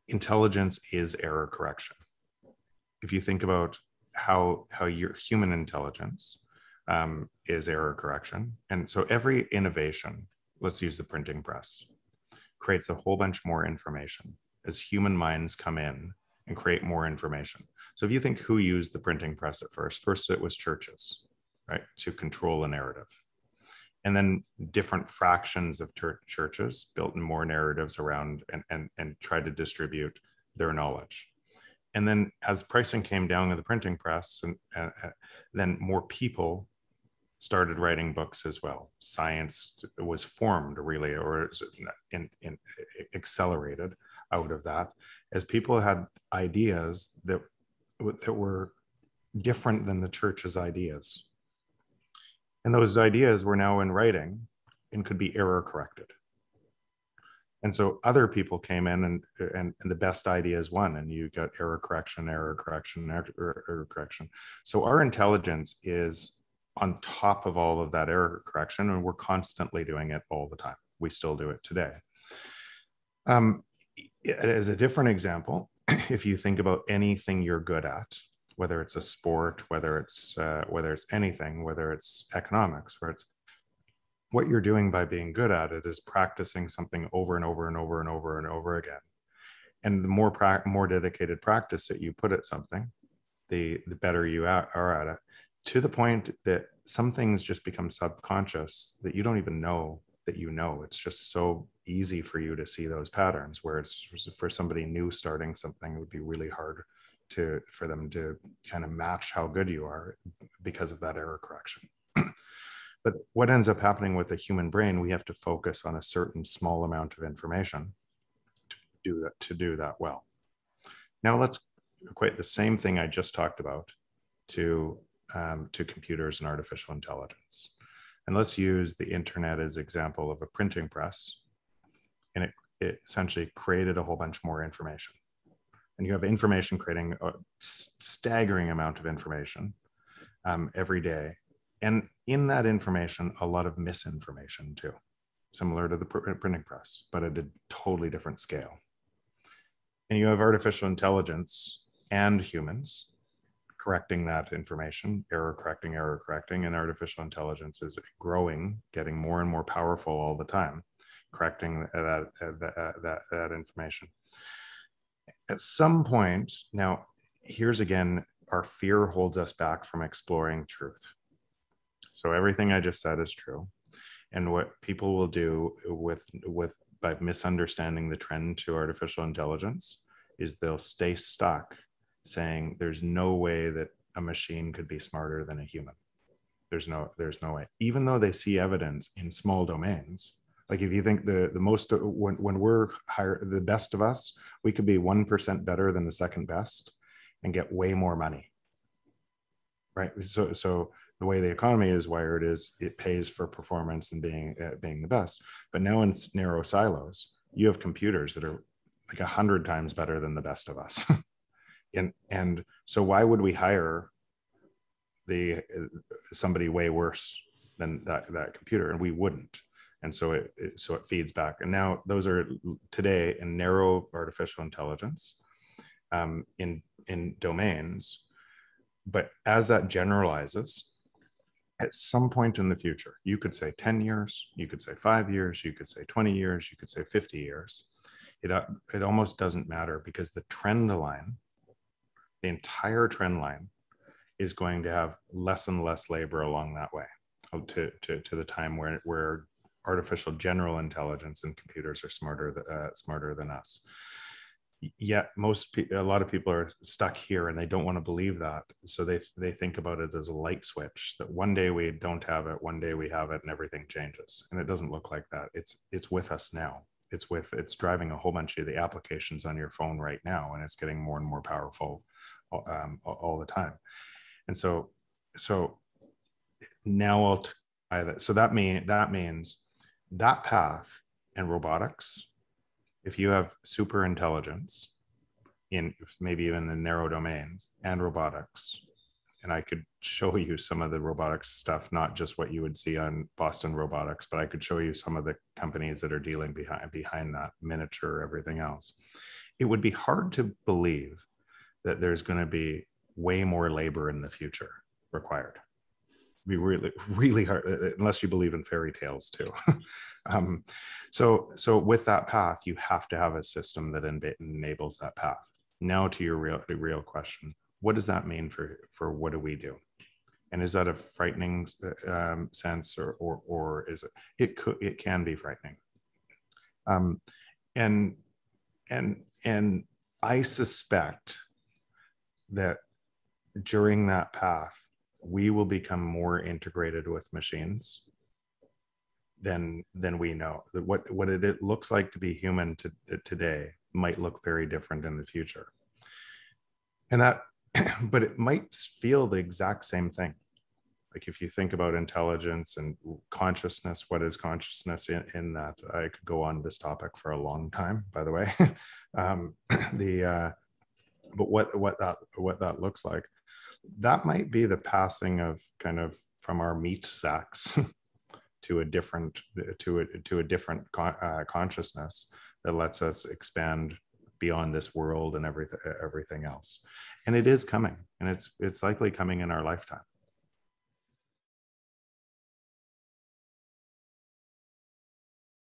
intelligence is error correction. If you think about how your human intelligence is error correction, and so every innovation, let's use the printing press, creates a whole bunch more information as human minds come in and create more information. So if you think who used the printing press at first, it was churches, right, to control a narrative. And then different fractions of churches built more narratives around and tried to distribute their knowledge. And then as pricing came down in the printing press, and then more people started writing books as well. Science was formed really, or accelerated out of that, as people had ideas that were different than the church's ideas. And those ideas were now in writing and could be error corrected. And so other people came in and the best ideas won, and you got error correction, error correction, error correction. So our intelligence is on top of all of that error correction, and we're constantly doing it all the time. We still do it today. As a different example, if you think about anything you're good at, whether it's a sport, whether it's anything, whether it's economics, where it's what you're doing by being good at it is practicing something over and over and over and over and over again. And the more dedicated practice that you put at something, the better you are at it, to the point that some things just become subconscious that you don't even know that you know. It's just so easy for you to see those patterns, where it's for somebody new starting something, it would be really hard for them to kind of match how good you are because of that error correction. But what ends up happening with the human brain, we have to focus on a certain small amount of information to do that well. Now let's equate the same thing I just talked about to computers and artificial intelligence. And let's use the internet as example of a printing press. And it essentially created a whole bunch more information. And you have information creating a staggering amount of information every day. And in that information, a lot of misinformation too, similar to the printing press, but at a totally different scale. And you have artificial intelligence and humans correcting that information, error correcting, and artificial intelligence is growing, getting more and more powerful all the time, correcting that information. At some point, now here's again, our fear holds us back from exploring truth. So everything I just said is true. And what people will do by misunderstanding the trend to artificial intelligence is they'll stay stuck saying there's no way that a machine could be smarter than a human. There's no way, even though they see evidence in small domains. Like if you think when we're the best of us, we could be 1% better than the second best and get way more money, right? So the way the economy is wired is it pays for performance and being the best. But now in narrow silos, you have computers that are like 100 times better than the best of us. and so why would we hire somebody way worse than that computer? And we wouldn't. And so it feeds back. And now those are today in narrow artificial intelligence in domains. But as that generalizes, at some point in the future, you could say 10 years, you could say 5 years, you could say 20 years, you could say 50 years. It almost doesn't matter, because the trend line, the entire trend line, is going to have less and less labor along that way to the time where artificial general intelligence and computers are smarter than us. Yet a lot of people are stuck here and they don't want to believe that. So they think about it as a light switch, that one day we don't have it, one day we have it, and everything changes. And it doesn't look like that. It's with us now. It's driving a whole bunch of the applications on your phone right now, and it's getting more and more powerful all the time. And so now I'll try that. So that means that path and robotics, if you have super intelligence in maybe even the narrow domains and robotics, and I could show you some of the robotics stuff, not just what you would see on Boston Robotics, but I could show you some of the companies that are dealing behind that, miniature, everything else. It would be hard to believe that there's going to be way more labor in the future required. Be really, really hard, unless you believe in fairy tales too. So with that path, you have to have a system that enables that path. Now to your real question, what does that mean for what do we do? And is that a frightening sense, or is it can be frightening. And I suspect that during that path, we will become more integrated with machines than we know. What it looks like to be human today might look very different in the future. And that, but it might feel the exact same thing. Like if you think about intelligence and consciousness, what is consciousness in that? I could go on this topic for a long time, by the way. But what that looks like, that might be the passing of kind of from our meat sacks to a different consciousness that lets us expand beyond this world and everything else. And it is coming, and it's likely coming in our lifetime.